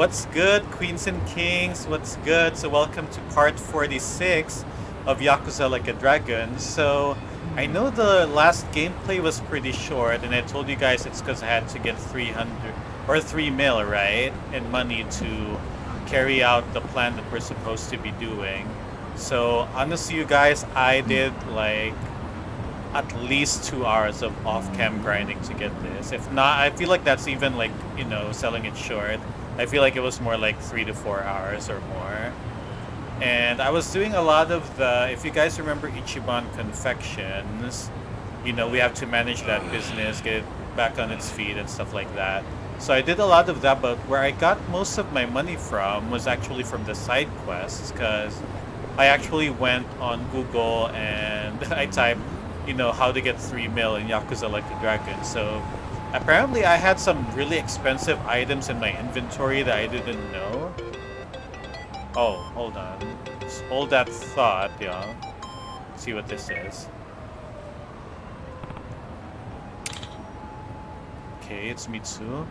What's good, Queens and Kings? What's good? So welcome to part 46 of Yakuza Like a Dragon. So I know the last gameplay was pretty short, and I told you guys it's because I had to get 300 or 3 mil, right, in money to carry out the plan that we're supposed to be doing. So honestly, you guys, I did like at least 2 hours of off-cam grinding to get this. If not, I feel like that's even like, selling it short. I feel like it was more like 3 to 4 hours or more. And I was doing a lot of the, if you guys remember Ichiban Confections, we have to manage that business, get it back on its feet and stuff like that. So I did a lot of that, but where I got most of my money from was actually from the side quests, because I actually went on Google and I typed how to get 3 mil in Yakuza Like a Dragon. So apparently I had some really expensive items in my inventory that I didn't know. Oh, hold on. Just hold that thought, yeah. See what this is. Okay, it's Mitsu.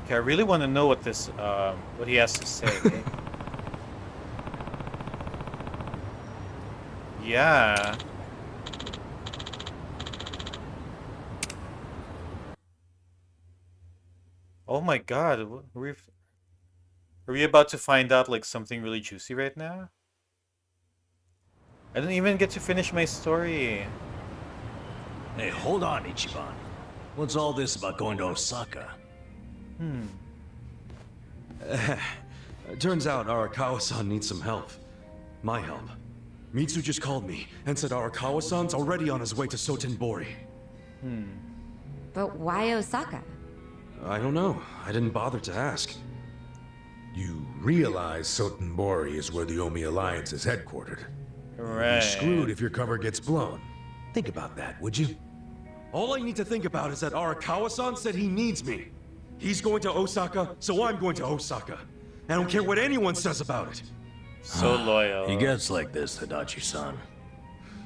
Okay, I really want to know what this, what he has to say. Yeah. Oh my God, are we about to find out like something really juicy right now? I didn't even get to finish my story. Hey, hold on, Ichiban. What's all this about going to Osaka? Turns out Arakawa-san needs some help. My help. Mitsu just called me and said Arakawa-san's already on his way to Sotenbori. But why Osaka? I don't know. I didn't bother to ask. You realize Sotenbori is where the Omi Alliance is headquartered. Right. You're screwed if your cover gets blown. Think about that, would you? All I need to think about is that Arakawa-san said he needs me. He's going to Osaka, so I'm going to Osaka. I don't care what anyone says about it. So loyal. He gets like this, Tadachi-san.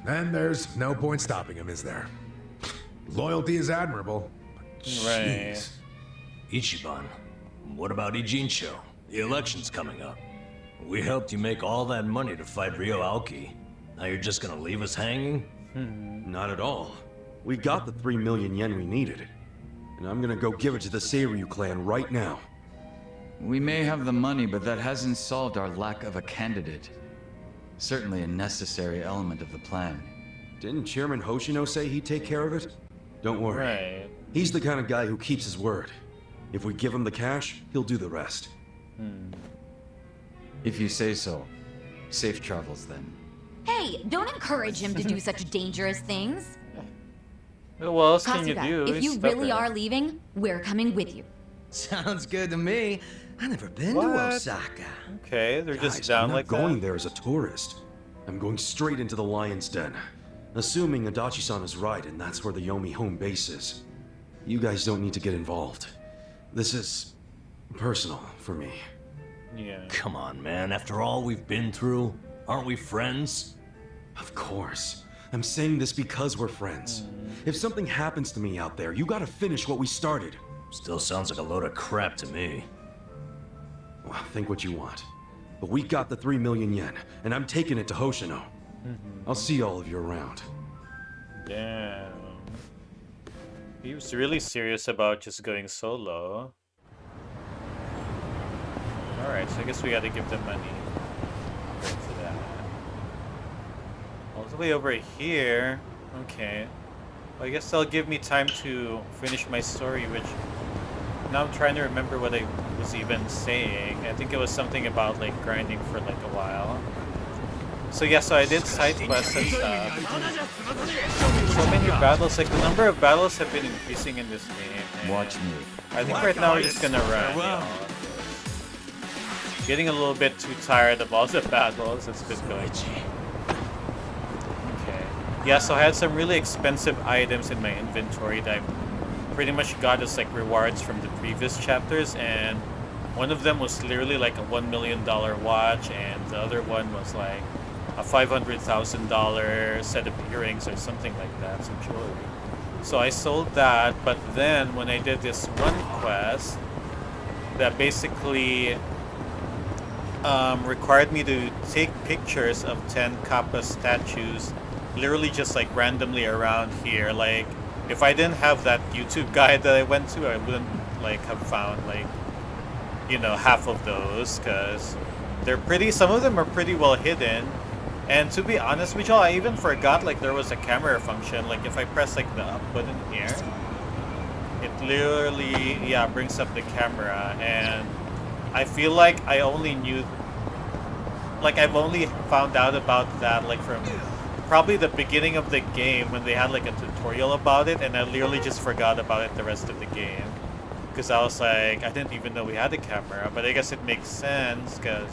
Then there's no point stopping him, is there? Loyalty is admirable. But Right. jeez. Ichiban, what about Ijincho? The election's coming up. We helped you make all that money to fight Ryo Aoki. Now you're just gonna leave us hanging? Not at all. We got the 3 million yen we needed. And I'm gonna go give it to the Seiryu clan right now. We may have the money, but that hasn't solved our lack of a candidate. Certainly a necessary element of the plan. Didn't Chairman Hoshino say he'd take care of it? Don't worry. Right. He's the kind of guy who keeps his word. If we give him the cash, he'll do the rest. If you say so. Safe travels then. Hey, don't encourage him to do such dangerous things. Well, what else can you Kasuga, do? if He's you really stubborn. are leaving, we're coming with you. Sounds good to me. I've never been to What? Osaka. Okay, they're just Guys, down I'm not like going that. there as a tourist. I'm going straight into the Lion's Den. Assuming Adachi-san is right and that's where the Yomi home base is. You guys don't need to get involved. This is personal for me. Yeah. Come on, man. After all we've been through, aren't we friends? Of course. I'm saying this because we're friends. If something happens to me out there, you gotta finish what we started. Still sounds like a load of crap to me. Well, think what you want. But we got the 3 million yen, and I'm taking it to Hoshino. I'll see all of you around. Damn. He was really serious about just going solo. Alright, so I guess we gotta give them money. For that. All the way over here. Okay. Well, I guess that'll give me time to finish my story, which now I'm trying to remember what I was even saying. I think it was something about like grinding for like a while. So yeah, so I did side quests and stuff. So many battles, like the number of battles have been increasing in this game. and Watch me. I think right now we're just gonna run. Getting a little bit too tired of all the battles that's been going. Okay. Yeah, so I had some really expensive items in my inventory that I pretty much got as like rewards from the previous chapters, and One of them was literally like a $1 million watch, and the other one was like a $500,000 set of earrings or something like that, some jewelry. So I sold that, but then when I did this one quest that basically required me to take pictures of 10 Kappa statues, literally just like randomly around here. Like, if I didn't have that YouTube guide that I went to, I wouldn't like have found like, you know, half of those, because they're pretty, some of them are pretty well hidden. And to be honest with y'all, I even forgot like there was a camera function. Like if I press like the up button here, it literally, yeah, brings up the camera. And I feel like I only knew, like I've only found out about that like from probably the beginning of the game when they had like a tutorial about it, and I literally just forgot about it the rest of the game. Because I was like, I didn't even know we had a camera, but I guess it makes sense because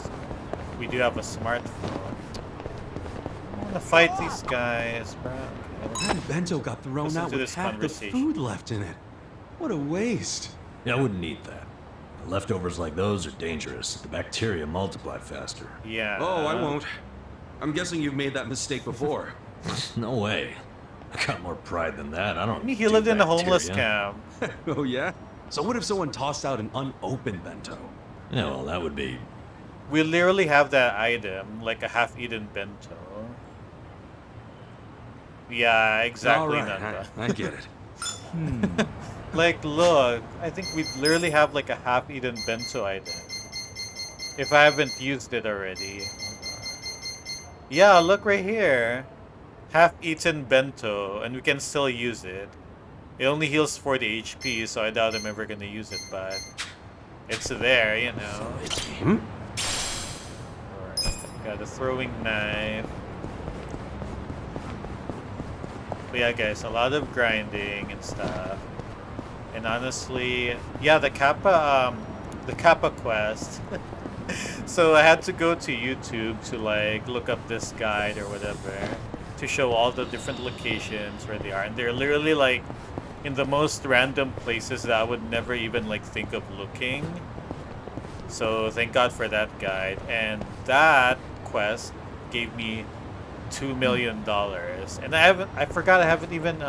we do have a smartphone. I want to fight these guys, bro. Okay, That bento got thrown listen out to with this half the conversation. food left in it. What a waste. Yeah, I wouldn't eat that. Leftovers like those are dangerous. The bacteria multiply faster. Yeah. Oh, I won't. I'm guessing you've made that mistake before. No way. I got more pride than that. I don't. I mean, he do lived in a homeless bacteria. camp. Oh, yeah? So what if someone tossed out an unopened bento? Yeah, well, that would be. We literally have that item, like a half-eaten bento. Yeah, exactly. All right, Nanda. I get it. Like, look, I think we literally have like a half-eaten bento item. If I haven't used it already. Yeah, look right here. Half-eaten bento, and we can still use it. It only heals 40 HP, so I doubt I'm ever gonna use it, but it's there, you know. Alright, got a throwing knife. But yeah, guys, a lot of grinding and stuff. And honestly, yeah, the Kappa quest. So I had to go to YouTube to like look up this guide or whatever to show all the different locations where they are, and they're literally like in the most random places that I would never even like think of looking. So thank God for that guide. And that quest gave me $2 million. And I forgot I haven't even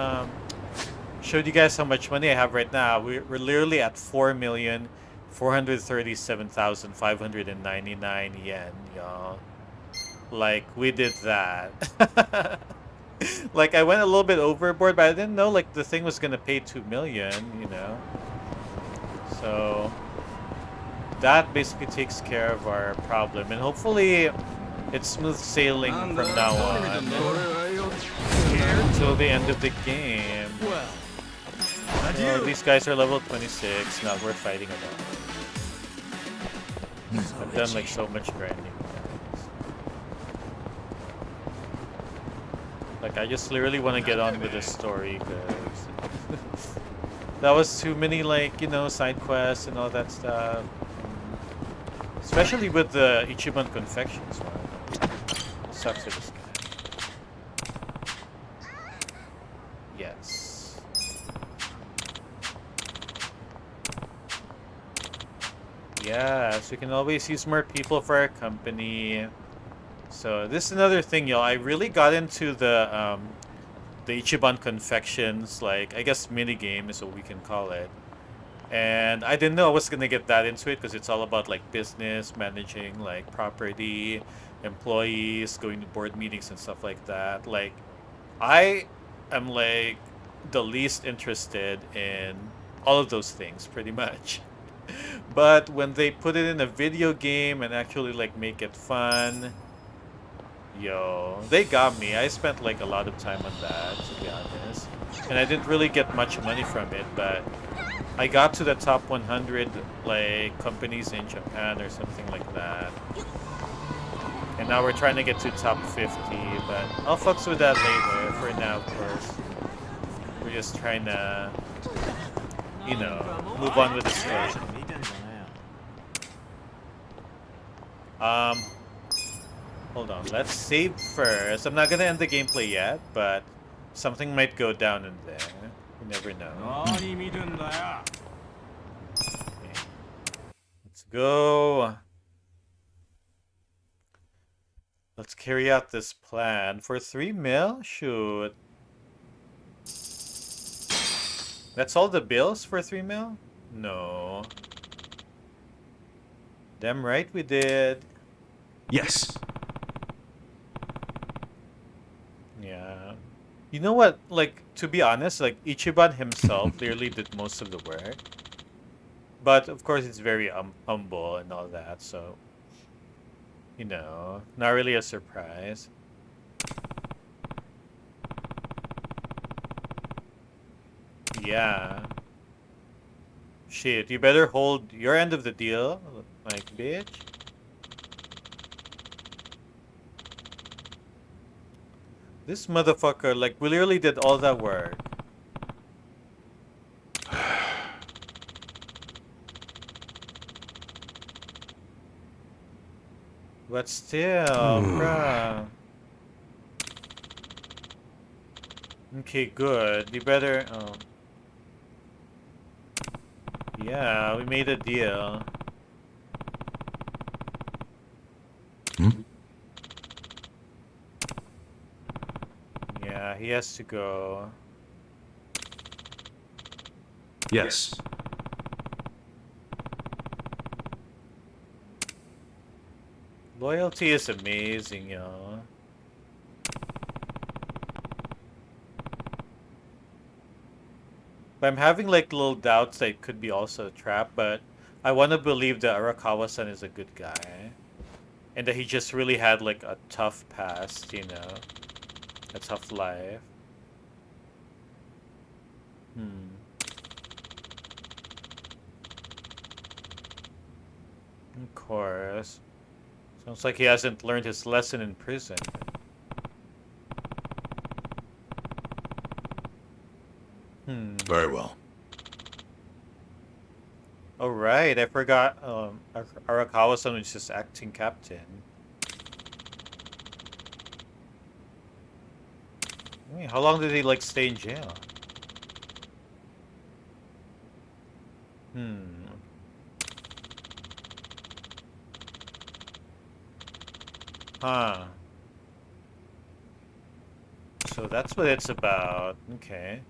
showed you guys how much money I have right now. We're literally at 4,437,599 yen, y'all. Like, we did that. Like, I went a little bit overboard, but I didn't know, like, the thing was gonna pay 2 million, you know? So, that basically takes care of our problem. And hopefully, it's smooth sailing from now on until the end of the game. These guys are level 26, not worth fighting about. I've done like so much grinding. Like, I just literally want to get on with the story because that was too many, like, you know, side quests and all that stuff. Especially with the Ichiban Confections one. Sucks for this guy. Yes. Yes, we can always use more people for our company. So this is another thing, y'all. I really got into the Ichiban Confections, like, I guess mini game is what we can call it. And I didn't know I was gonna get that into it because it's all about like business, managing like property, employees, going to board meetings and stuff like that. Like, I am like the least interested in all of those things pretty much. But when they put it in a video game and actually like make it fun, yo, they got me. I spent like a lot of time on that, to be honest. And I didn't really get much money from it, but I got to the top 100 like companies in Japan or something like that. And now we're trying to get to top 50, but I'll fucks with that later. For now, of course. We're just trying to, you know, move on with the story. Hold on. Let's save first. I'm not gonna end the gameplay yet, but something might go down in there. You never know. Okay. Let's go. Let's carry out this plan. For 3 mil? Shoot. That's all the bills for 3 mil? No. Damn right we did. Yes. Yeah. You know what? Like, to be honest, like, Ichiban himself clearly did most of the work. But, of course, it's very humble and all that, so... You know, not really a surprise. Yeah. Shit, you better hold your end of the deal, like, bitch. This motherfucker, like, we literally did all that work. But still, bruh. Okay, good. You better, yeah, we made a deal. Yeah, he has to go. Yes. Loyalty is amazing, yo. But I'm having like little doubts that it could be also a trap, but I want to believe that Arakawa-san is a good guy. And that he just really had like a tough past, you know? A tough life. Of course. Sounds like he hasn't learned his lesson in prison. Very well. Oh right, I forgot Arakawa-san was just acting captain. Wait, how long did he like stay in jail? Huh. So that's what it's about. Okay.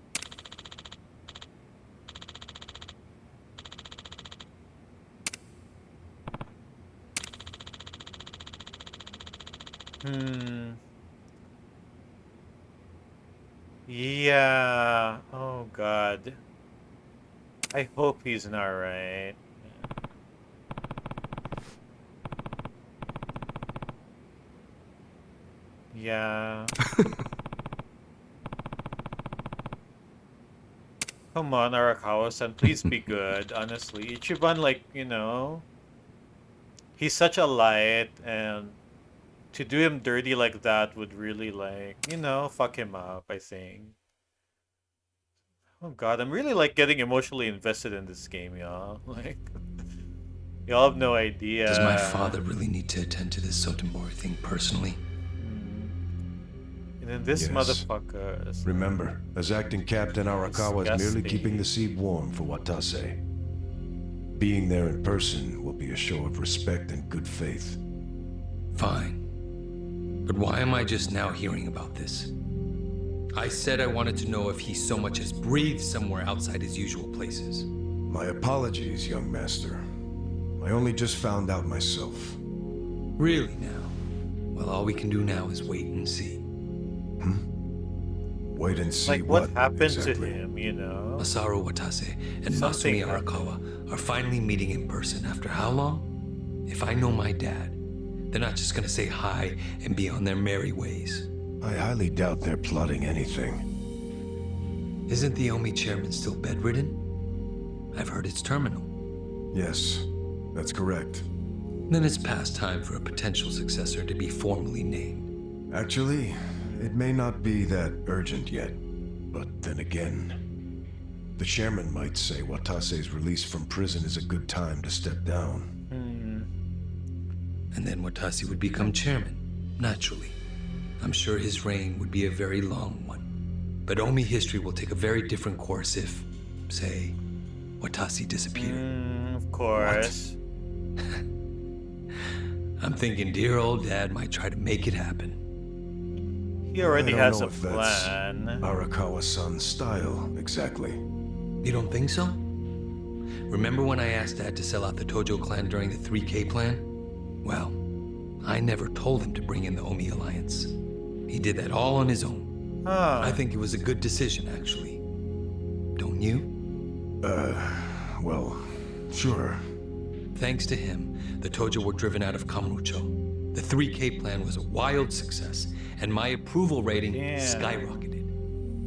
Yeah. Oh God. I hope he's not right. Yeah. Come on, Arakawa-san, please be good. Honestly, Ichiban, like, you know, he's such a light, and to do him dirty like that would really, like, you know, fuck him up, I think. Oh God, I'm really, like, getting emotionally invested in this game, y'all. Like, y'all have no idea. Does my father really need to attend to this Sotomori thing personally? And then this Yes. motherfucker is... Remember, as acting captain, Arakawa is merely Disgusting. keeping the seat warm for Watase. Being there in person will be a show of respect and good faith. Fine. But why am I just now hearing about this? I said I wanted to know if he so much as breathed somewhere outside his usual places. My apologies, young master. I only just found out myself. Really now? Well, all we can do now is wait and see. Wait and see Like, what happened exactly? to him, you know? Masaru Watase and Something Masumi Arakawa are finally meeting in person after how long? If I know my dad, they're not just gonna say hi and be on their merry ways. I highly doubt they're plotting anything. Isn't the Omi chairman still bedridden? I've heard it's terminal. Yes, that's correct. Then it's past time for a potential successor to be formally named. Actually, it may not be that urgent yet. But then again, the chairman might say Watase's release from prison is a good time to step down. And then Watase would become chairman, naturally. I'm sure his reign would be a very long one. But Omi history will take a very different course if, say, Watase disappeared. Of course. I'm thinking dear old dad might try to make it happen. He already I don't has know a if that's plan. Arakawa-san's style, exactly. You don't think so? Remember when I asked Dad to sell out the Tojo clan during the 3K plan? Well, I never told him to bring in the Omi Alliance. He did that all on his own. Huh. I think it was a good decision, actually. Don't you? Well, sure. Thanks to him, the Tojo were driven out of Kamurocho. The 3K plan was a wild success, and my approval rating skyrocketed.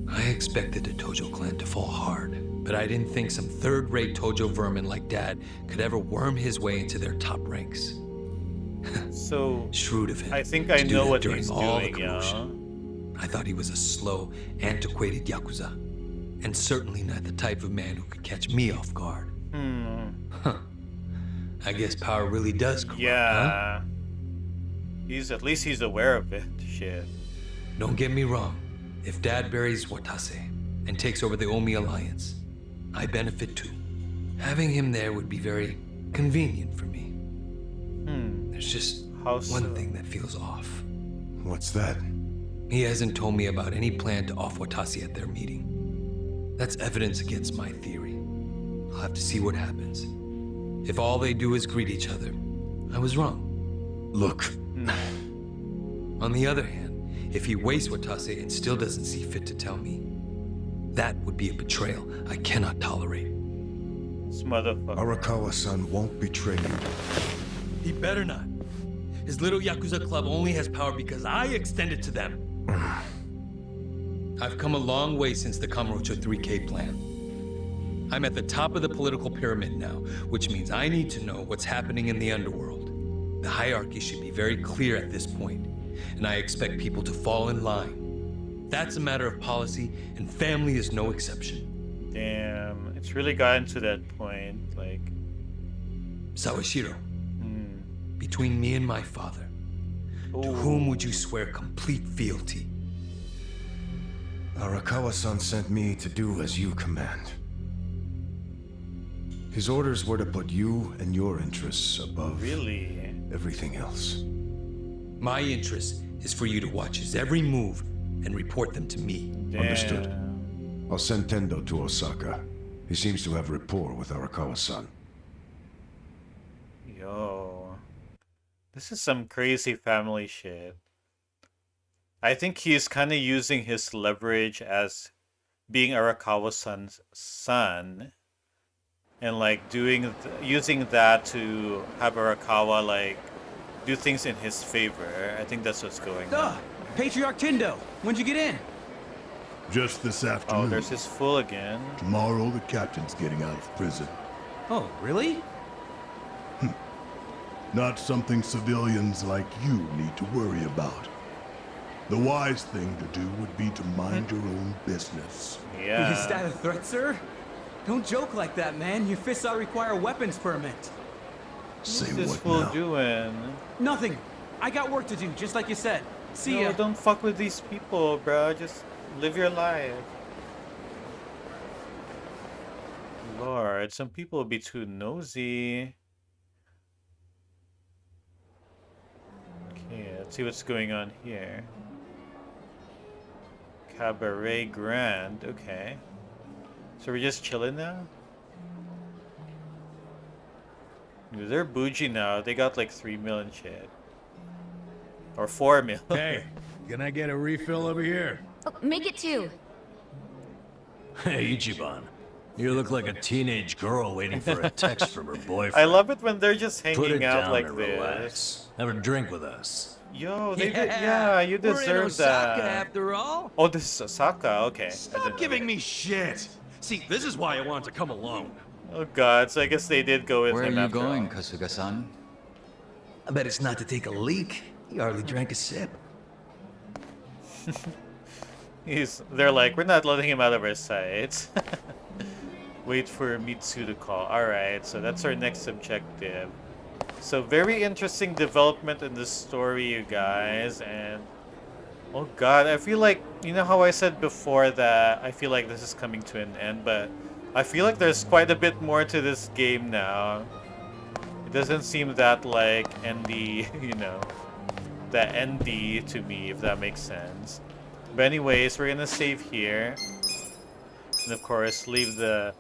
I expected the Tojo clan to fall hard, but I didn't think some third-rate Tojo vermin like Dad could ever worm his way into their top ranks. So Shrewd of him. I think to I do know that what during he's all doing, the yeah. commotion. I thought he was a slow, antiquated Yakuza, and certainly not the type of man who could catch me off guard. Huh. I guess power really does corrupt, huh? Yeah. At least he's aware of it. Shit. Don't get me wrong. If Dad buries Watase and takes over the Omi Alliance, I benefit too. Having him there would be very convenient for me. There's just How one so? thing that feels off. What's that? He hasn't told me about any plan to off Watasi at their meeting. That's evidence against my theory. I'll have to see what happens. If all they do is greet each other, I was wrong. Look, On the other hand, if he wastes Watase and still doesn't see fit to tell me, that would be a betrayal I cannot tolerate. This motherfucker. Arakawa-san won't betray you. He better not. His little Yakuza club only has power because I extend it to them. I've come a long way since the Kamurocho 3K plan. I'm at the top of the political pyramid now, which means I need to know what's happening in the underworld. The hierarchy should be very clear at this point, and I expect people to fall in line. That's a matter of policy, and family is no exception. Damn. It's really gotten to that point. Like, Sawashiro, between me and my father, to whom would you swear complete fealty? Arakawa-san sent me to do as you command. His orders were to put you and your interests above really? everything else. My interest is for you to watch his every move and report them to me. Damn. Understood. I'll send Tendo to Osaka. He seems to have rapport with Arakawa-san. Yo. This is some crazy family shit. I think he's kind of using his leverage as being Arakawa-san's son. And like using that to have Arakawa like do things in his favor. I think that's what's going on. Patriarch Tindo, when'd you get in? Just this afternoon. Oh, there's his fool again. Tomorrow, the captain's getting out of prison. Oh, really? Not something civilians like you need to worry about. The wise thing to do would be to mind your own business. Yeah. Is that a threat, sir? Don't joke like that, man. Your fists all require a weapons permit. Say What's this what fool now? doing? Nothing. I got work to do, just like you said. See No, ya. don't fuck with these people, bro. Just live your life. Lord, some people will be too nosy. Okay, let's see what's going on here. Cabaret Grand, okay. So we're just chilling now? Dude, they're bougie now. They got like 3 million shit. Or 4 million. Hey, can I get a refill over here? Oh, make it 2. Hey, Ichiban. You look like a teenage girl waiting for a text from her boyfriend. I love it when they're just Put hanging it out down like and this. relax. Have a drink with us. Yo, you We're in deserve Osaka that. after all. Oh, this is Osaka, okay. I didn't Stop know giving that. me shit! See, this is why I wanted to come alone. Oh god, so I guess they did go with Where are him you after going, all. Kasuga-san? I bet it's not to take a leak. He hardly drank a sip. They're like, we're not letting him out of our sight. Wait for Mitsu to call. Alright, so that's our next objective. So very interesting development in the story, you guys, and oh god, I feel like, you know how I said before that I feel like this is coming to an end, but I feel like there's quite a bit more to this game now. Doesn't seem that like ND, you know, that ND to me, if that makes sense. But anyways, we're gonna save here. And of course, leave the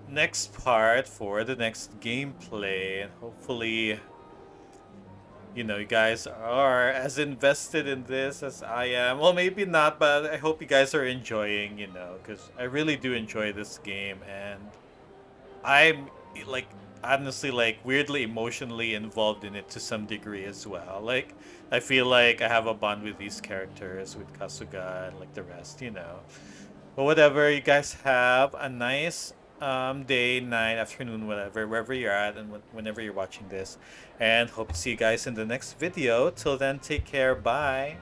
next part for the next gameplay. And hopefully, you know, you guys are as invested in this as I am. Well, maybe not, but I hope you guys are enjoying, you know, because I really do enjoy this game. And I'm, like, honestly, like, weirdly emotionally involved in it to some degree as well. Like, I feel like I have a bond with these characters, with Kasuga and, like, the rest, you know. But whatever, you guys have a nice day, night, afternoon, whatever, wherever you're at and whenever you're watching this. And hope to see you guys in the next video. Till then, take care. Bye.